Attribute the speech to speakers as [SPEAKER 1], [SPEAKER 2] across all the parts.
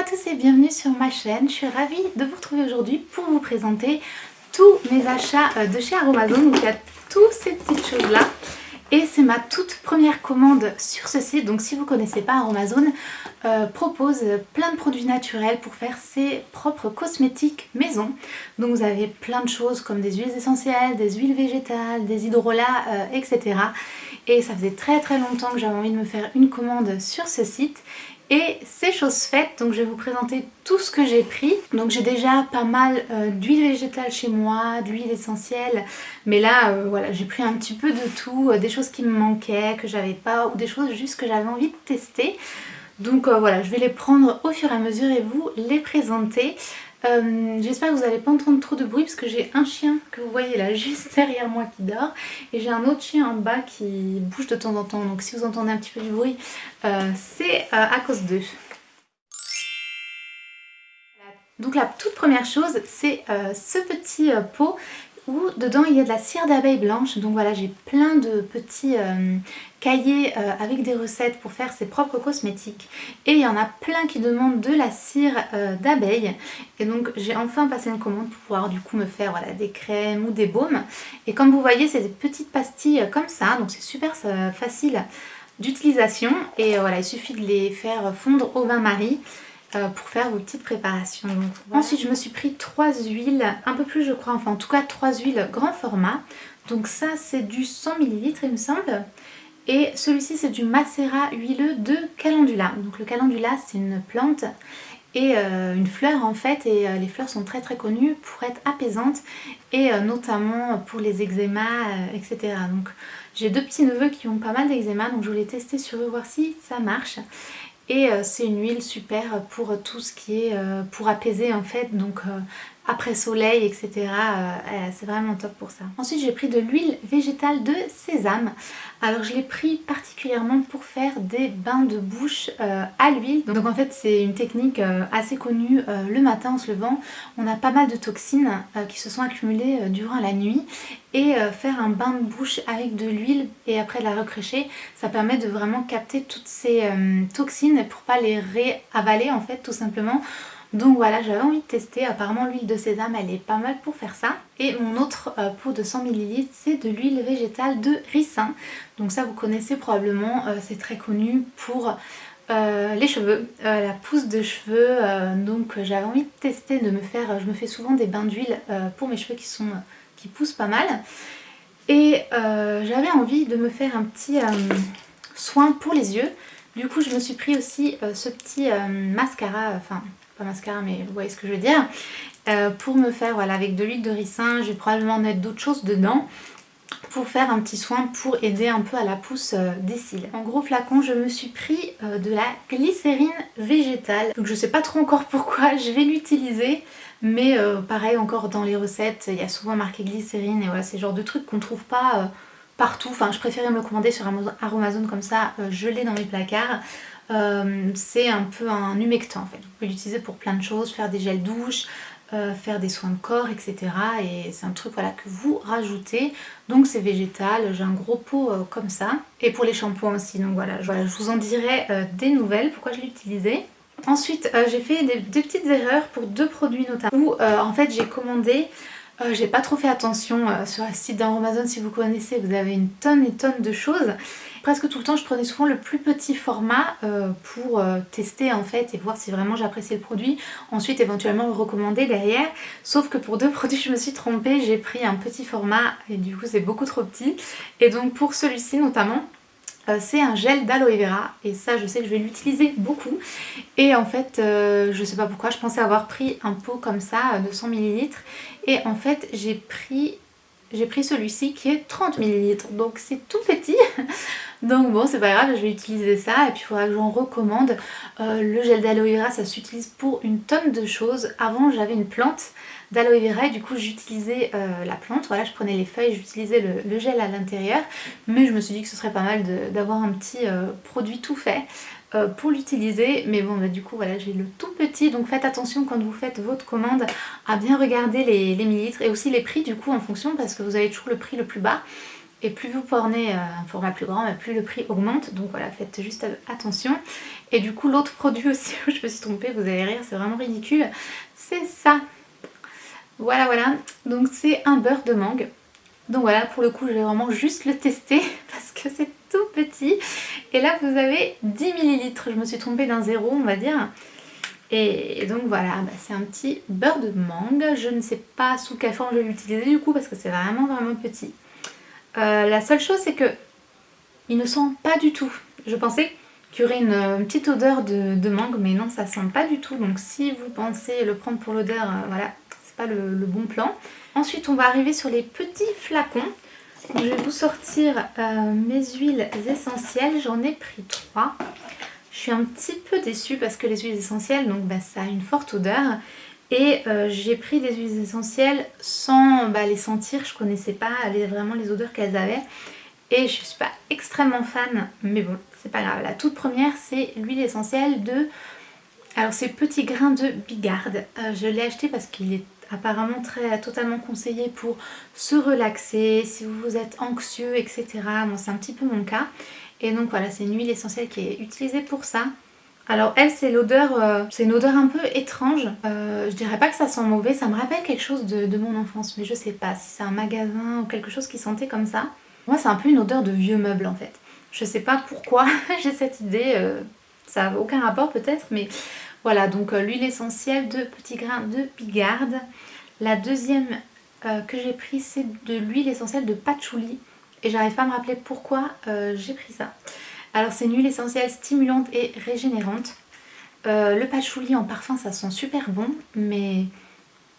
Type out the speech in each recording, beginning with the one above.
[SPEAKER 1] à tous et bienvenue sur ma chaîne. Je suis ravie de vous retrouver aujourd'hui pour vous présenter tous mes achats de chez Aromazone. Donc il y a toutes ces petites choses là et c'est ma toute première commande sur ce site. Donc si vous ne connaissez pas, Aromazone propose plein de produits naturels pour faire ses propres cosmétiques maison. Donc vous avez plein de choses comme des huiles essentielles, des huiles végétales, des hydrolats, etc. Et ça faisait très longtemps que j'avais envie de me faire une commande sur ce site. Et c'est chose faite, donc je vais vous présenter tout ce que j'ai pris. Donc j'ai déjà pas mal d'huile végétale chez moi, d'huile essentielle. Mais là, voilà, j'ai pris un petit peu de tout, des choses qui me manquaient, que j'avais pas, ou des choses juste que j'avais envie de tester. Donc voilà, je vais les prendre au fur et à mesure et vous les présenter. J'espère que vous n'allez pas entendre trop de bruit parce que j'ai un chien que vous voyez là juste derrière moi qui dort et j'ai un autre chien en bas qui bouge de temps en temps, donc si vous entendez un petit peu du bruit c'est à cause d'eux. Donc la toute première chose c'est ce petit pot où dedans il y a de la cire d'abeille blanche. Donc voilà, j'ai plein de petits cahiers avec des recettes pour faire ses propres cosmétiques et il y en a plein qui demandent de la cire d'abeille et donc j'ai enfin passé une commande pour pouvoir du coup me faire voilà, des crèmes ou des baumes. Et comme vous voyez, c'est des petites pastilles comme ça, donc c'est super facile d'utilisation et voilà, il suffit de les faire fondre au bain-marie pour faire vos petites préparations. Donc, voilà. Ensuite je me suis pris 3 huiles, un peu plus je crois, enfin en tout cas 3 huiles grand format. Donc ça c'est du 100 ml il me semble. Et celui-ci c'est du macérat huileux de calendula. Donc le calendula c'est une plante et une fleur en fait, et les fleurs sont très connues pour être apaisantes et notamment pour les eczémas, etc. Donc j'ai deux petits neveux qui ont pas mal d'eczéma, donc je voulais tester sur eux voir si ça marche. Et c'est une huile super pour tout ce qui est pour apaiser en fait, donc après soleil, etc. C'est vraiment top pour ça. Ensuite j'ai pris de l'huile végétale de sésame. Alors je l'ai pris particulièrement pour faire des bains de bouche à l'huile. Donc en fait c'est une technique assez connue. Le matin en se levant, on a pas mal de toxines qui se sont accumulées durant la nuit. Et faire un bain de bouche avec de l'huile et après la recrécher, ça permet de vraiment capter toutes ces toxines pour pas les réavaler en fait tout simplement. Donc voilà, j'avais envie de tester, apparemment l'huile de sésame elle est pas mal pour faire ça. Et mon autre pot de 100 ml c'est de l'huile végétale de ricin. Donc ça vous connaissez probablement, c'est très connu pour les cheveux, la pousse de cheveux. Donc j'avais envie de tester, de me faire, je me fais souvent des bains d'huile pour mes cheveux qui poussent pas mal. Et j'avais envie de me faire un petit soin pour les yeux. Du coup je me suis pris aussi ce petit mascara, enfin pas mascara mais vous voyez ce que je veux dire, pour me faire voilà, avec de l'huile de ricin. Je vais probablement mettre d'autres choses dedans pour faire un petit soin pour aider un peu à la pousse des cils. En gros flacon je me suis pris de la glycérine végétale. Donc je sais pas trop encore pourquoi je vais l'utiliser. Mais pareil encore dans les recettes il y a souvent marqué glycérine et voilà, c'est le genre de truc qu'on trouve pas partout. Enfin je préférais me le commander sur Aromazone comme ça je l'ai dans mes placards. C'est un peu un humectant en fait. Vous pouvez l'utiliser pour plein de choses, faire des gels douche, faire des soins de corps, etc. Et c'est un truc voilà, que vous rajoutez. Donc c'est végétal, j'ai un gros pot comme ça. Et pour les shampoings aussi, donc voilà, je vous en dirai des nouvelles, pourquoi je l'ai utilisé. Ensuite j'ai fait des petites erreurs pour deux produits notamment où en fait j'ai commandé, j'ai pas trop fait attention sur le site d'Aromazone. Si vous connaissez, vous avez une tonne et tonne de choses. Presque tout le temps je prenais souvent le plus petit format pour tester en fait et voir si vraiment j'appréciais le produit. Ensuite éventuellement le recommander derrière. Sauf que pour deux produits je me suis trompée, j'ai pris un petit format et du coup c'est beaucoup trop petit. Et donc pour celui-ci notamment, c'est un gel d'aloe vera et ça je sais que je vais l'utiliser beaucoup. Et en fait je sais pas pourquoi, je pensais avoir pris un pot comme ça de 100 ml et en fait j'ai pris celui-ci qui est 30 ml, donc c'est tout petit. Donc bon c'est pas grave, je vais utiliser ça et puis il faudra que j'en recommande. Le gel d'aloe vera ça s'utilise pour une tonne de choses. Avant j'avais une plante d'aloe vera et du coup j'utilisais la plante, voilà je prenais les feuilles, j'utilisais le gel à l'intérieur. Mais je me suis dit que ce serait pas mal d'avoir un petit produit tout fait pour l'utiliser. Mais bon bah, du coup voilà j'ai le tout petit, donc faites attention quand vous faites votre commande à bien regarder les millilitres et aussi les prix du coup en fonction parce que vous avez toujours le prix le plus bas. Et plus vous prenez un format plus grand, plus le prix augmente. Donc voilà, faites juste attention. Et du coup, l'autre produit aussi où je me suis trompée, vous allez rire, c'est vraiment ridicule, c'est ça. Voilà, voilà. Donc c'est un beurre de mangue. Donc voilà, pour le coup, je vais vraiment juste le tester parce que c'est tout petit. Et là, vous avez 10 millilitres. Je me suis trompée d'un zéro, on va dire. Et donc voilà, c'est un petit beurre de mangue. Je ne sais pas sous quelle forme je vais l'utiliser du coup parce que c'est vraiment vraiment petit. La seule chose, c'est que il ne sent pas du tout. Je pensais qu'il y aurait une petite odeur de mangue, mais non, ça sent pas du tout. Donc si vous pensez le prendre pour l'odeur, voilà, c'est pas le bon plan. Ensuite, on va arriver sur les petits flacons. Donc, je vais vous sortir mes huiles essentielles. J'en ai pris 3. Je suis un petit peu déçue parce que les huiles essentielles, donc ça a une forte odeur. Et j'ai pris des huiles essentielles sans les sentir. Je connaissais pas vraiment les odeurs qu'elles avaient. Et je suis pas extrêmement fan, mais bon, c'est pas grave. La toute première, c'est l'huile essentielle de... Alors c'est Petit Grain de Bigarde. Je l'ai acheté parce qu'il est apparemment totalement conseillé pour se relaxer, si vous êtes anxieux, etc. Bon, c'est un petit peu mon cas. Et donc voilà, c'est une huile essentielle qui est utilisée pour ça. Alors elle, c'est l'odeur, c'est une odeur un peu étrange. Je dirais pas que ça sent mauvais, ça me rappelle quelque chose de mon enfance, mais je sais pas si c'est un magasin ou quelque chose qui sentait comme ça. Moi, c'est un peu une odeur de vieux meuble en fait. Je sais pas pourquoi j'ai cette idée, ça n'a aucun rapport peut-être, mais voilà, donc l'huile essentielle de Petit Grain de Bigarde. La deuxième que j'ai pris, c'est de l'huile essentielle de patchouli. Et j'arrive pas à me rappeler pourquoi j'ai pris ça. Alors c'est une huile essentielle stimulante et régénérante. Le patchouli en parfum, ça sent super bon, mais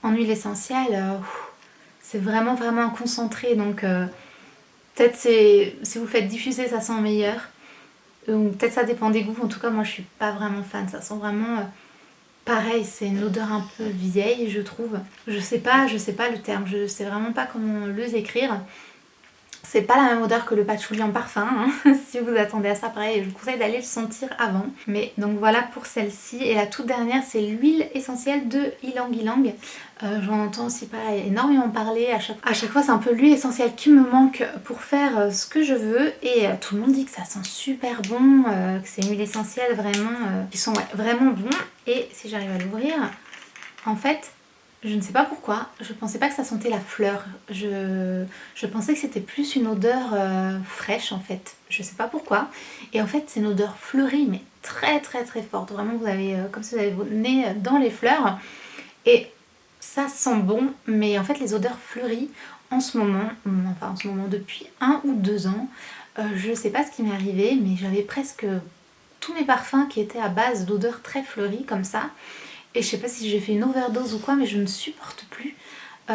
[SPEAKER 1] en huile essentielle, c'est vraiment vraiment un concentré. Donc peut-être si vous faites diffuser, ça sent meilleur. Ou peut-être ça dépend des goûts. En tout cas, moi je suis pas vraiment fan. Ça sent vraiment... pareil, c'est une odeur un peu vieille, je trouve. Je sais pas le terme, je sais vraiment pas comment le décrire. C'est pas la même odeur que le patchouli en parfum, hein. Si vous attendez à ça, pareil, je vous conseille d'aller le sentir avant. Mais donc voilà pour celle-ci. Et la toute dernière, c'est l'huile essentielle de Ylang Ylang. J'en entends aussi pareil énormément parler. À chaque fois, c'est un peu l'huile essentielle qui me manque pour faire ce que je veux. Et tout le monde dit que ça sent super bon, que c'est une huile essentielle vraiment qui sont vraiment bons. Et si j'arrive à l'ouvrir, en fait... je ne sais pas pourquoi, je pensais pas que ça sentait la fleur. Je pensais que c'était plus une odeur fraîche en fait. Je sais pas pourquoi. Et en fait, c'est une odeur fleurie, mais très très très forte. Vraiment, vous avez comme si vous avez votre nez dans les fleurs. Et ça sent bon, mais en fait, les odeurs fleuries en ce moment, depuis 1 ou 2 ans, je sais pas ce qui m'est arrivé, mais j'avais presque tous mes parfums qui étaient à base d'odeurs très fleuries comme ça. Et je sais pas si j'ai fait une overdose ou quoi, mais je ne supporte plus.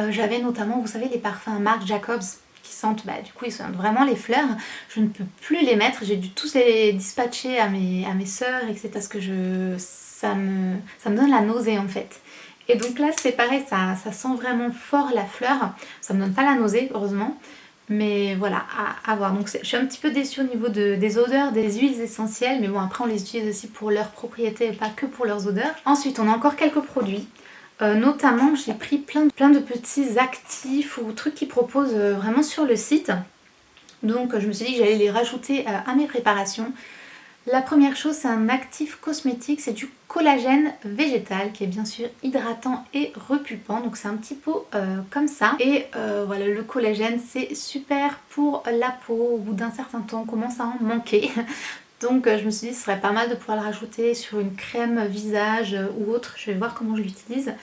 [SPEAKER 1] J'avais notamment, vous savez, les parfums Marc Jacobs qui sentent, du coup, ils sentent vraiment les fleurs. Je ne peux plus les mettre. J'ai dû tous les dispatcher à mes sœurs, etc. Parce que ça me donne la nausée en fait. Et donc là, c'est pareil, ça sent vraiment fort la fleur. Ça me donne pas la nausée, heureusement. Mais voilà, à voir. Donc je suis un petit peu déçue au niveau des odeurs, des huiles essentielles. Mais bon, après on les utilise aussi pour leurs propriétés et pas que pour leurs odeurs. Ensuite, on a encore quelques produits. Notamment, j'ai pris plein de petits actifs ou trucs qu'ils proposent vraiment sur le site. Donc je me suis dit que j'allais les rajouter à mes préparations. La première chose, c'est un actif cosmétique, c'est du collagène végétal qui est bien sûr hydratant et repulpant. Donc c'est un petit pot comme ça. Et voilà, le collagène, c'est super pour la peau. Au bout d'un certain temps, on commence à en manquer. Donc je me suis dit ce serait pas mal de pouvoir le rajouter sur une crème visage ou autre. Je vais voir comment je l'utilise.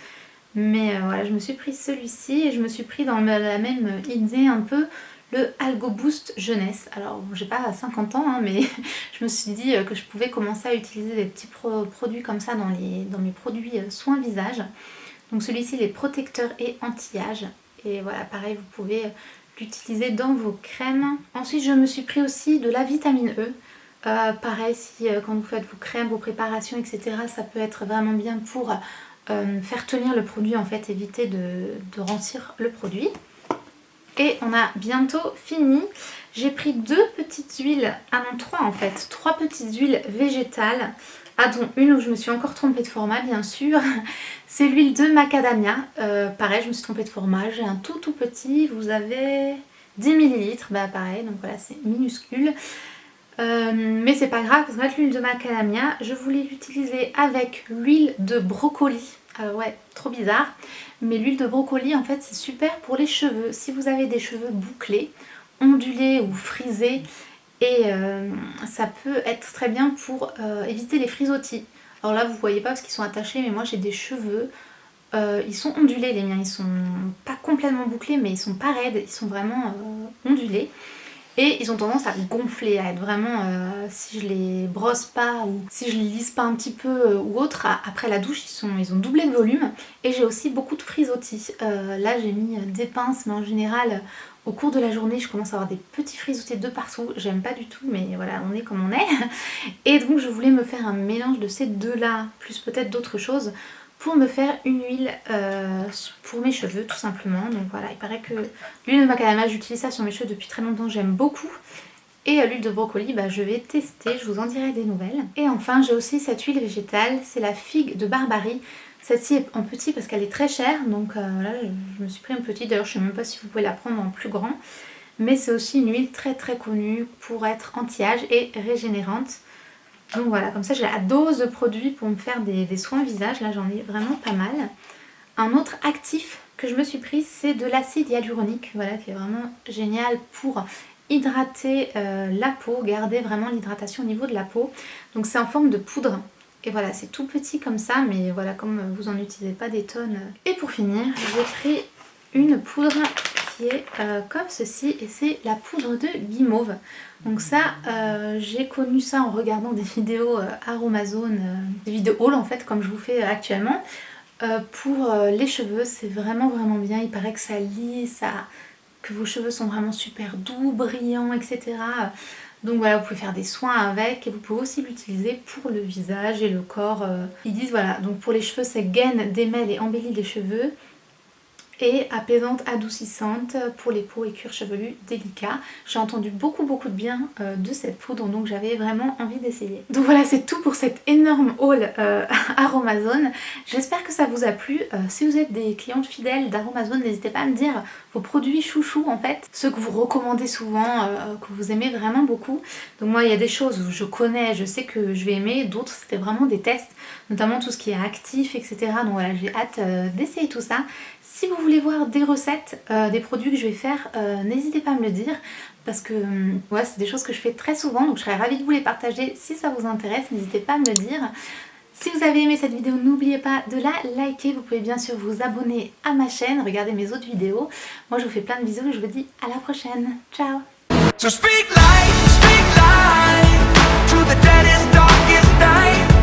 [SPEAKER 1] Mais voilà, je me suis pris celui-ci et je me suis pris dans la même idée un peu le Algo Boost Jeunesse. Alors j'ai pas 50 ans hein, mais je me suis dit que je pouvais commencer à utiliser des petits produits comme ça dans mes produits soins visage. Donc celui-ci il est protecteur et anti-âge. Et voilà, pareil, vous pouvez l'utiliser dans vos crèmes. Ensuite je me suis pris aussi de la vitamine E. Pareil, si quand vous faites vos crèmes, vos préparations, etc., ça peut être vraiment bien pour faire tenir le produit en fait, éviter de rancir le produit. Et on a bientôt fini. J'ai pris 2 petites huiles, ah non 3 en fait, 3 petites huiles végétales, dont une où je me suis encore trompée de format bien sûr. C'est l'huile de macadamia, pareil je me suis trompée de format, j'ai un tout petit, vous avez 10 ml, bah pareil, donc voilà, c'est minuscule. Mais c'est pas grave, parce que l'huile de macadamia, je voulais l'utiliser avec l'huile de brocoli. Ouais, trop bizarre. Mais l'huile de brocoli, en fait, c'est super pour les cheveux. Si vous avez des cheveux bouclés, ondulés ou frisés, et ça peut être très bien pour éviter les frisottis. Alors là, vous voyez pas parce qu'ils sont attachés, mais moi j'ai des cheveux. Ils sont ondulés les miens, ils sont pas complètement bouclés, mais ils sont pas raides, ils sont vraiment ondulés. Et ils ont tendance à gonfler, à être vraiment, si je les brosse pas ou si je les lisse pas un petit peu ou autre, après la douche ils ont doublé de volume. Et j'ai aussi beaucoup de frisottis. Là j'ai mis des pinces, mais en général au cours de la journée je commence à avoir des petits frisottis de partout. J'aime pas du tout, mais voilà, on est comme on est. Et donc je voulais me faire un mélange de ces deux là, plus peut-être d'autres choses, pour me faire une huile pour mes cheveux tout simplement. Donc voilà, il paraît que l'huile de macadamia, j'utilise ça sur mes cheveux depuis très longtemps, j'aime beaucoup. Et l'huile de brocoli, bah, je vais tester, je vous en dirai des nouvelles. Et enfin j'ai aussi cette huile végétale, c'est la figue de Barbarie. Celle-ci est en petit parce qu'elle est très chère, donc là je me suis pris une petite, d'ailleurs je sais même pas si vous pouvez la prendre en plus grand. Mais c'est aussi une huile très très connue pour être anti-âge et régénérante. Donc voilà, comme ça j'ai la dose de produits pour me faire des soins visage, là j'en ai vraiment pas mal. Un autre actif que je me suis pris, c'est de l'acide hyaluronique, voilà, qui est vraiment génial pour hydrater la peau, garder vraiment l'hydratation au niveau de la peau. Donc c'est en forme de poudre. Et voilà, c'est tout petit comme ça, mais voilà, comme vous en utilisez pas des tonnes. Et pour finir, j'ai pris une poudre qui est comme ceci, et c'est la poudre de guimauve. Donc ça, j'ai connu ça en regardant des vidéos Aromazone, des vidéos haul en fait, comme je vous fais actuellement. Pour les cheveux, c'est vraiment vraiment bien, il paraît que ça lisse, que vos cheveux sont vraiment super doux, brillants, etc. Donc voilà, vous pouvez faire des soins avec et vous pouvez aussi l'utiliser pour le visage et le corps. Ils disent voilà, donc pour les cheveux c'est gaine, démêle et embellit les cheveux. Et apaisante, adoucissante pour les peaux et cuirs chevelus délicats. J'ai entendu beaucoup de bien de cette poudre, donc j'avais vraiment envie d'essayer. Donc voilà, c'est tout pour cette énorme haul Aromazone. J'espère que ça vous a plu. Si vous êtes des clientes fidèles d'Aromazone, n'hésitez pas à me dire vos produits chouchous en fait, ceux que vous recommandez souvent, que vous aimez vraiment beaucoup. Donc moi il y a des choses où je connais, je sais que je vais aimer, d'autres c'était vraiment des tests, notamment tout ce qui est actif, etc. Donc voilà, j'ai hâte d'essayer tout ça. Si vous voulez voir des recettes, des produits que je vais faire, n'hésitez pas à me le dire. Parce que ouais, c'est des choses que je fais très souvent, donc je serais ravie de vous les partager. Si ça vous intéresse, n'hésitez pas à me le dire. Si vous avez aimé cette vidéo, n'oubliez pas de la liker. Vous pouvez bien sûr vous abonner à ma chaîne, regarder mes autres vidéos. Moi je vous fais plein de bisous et je vous dis à la prochaine. Ciao.
[SPEAKER 2] So speak life to the deadest, darkest night.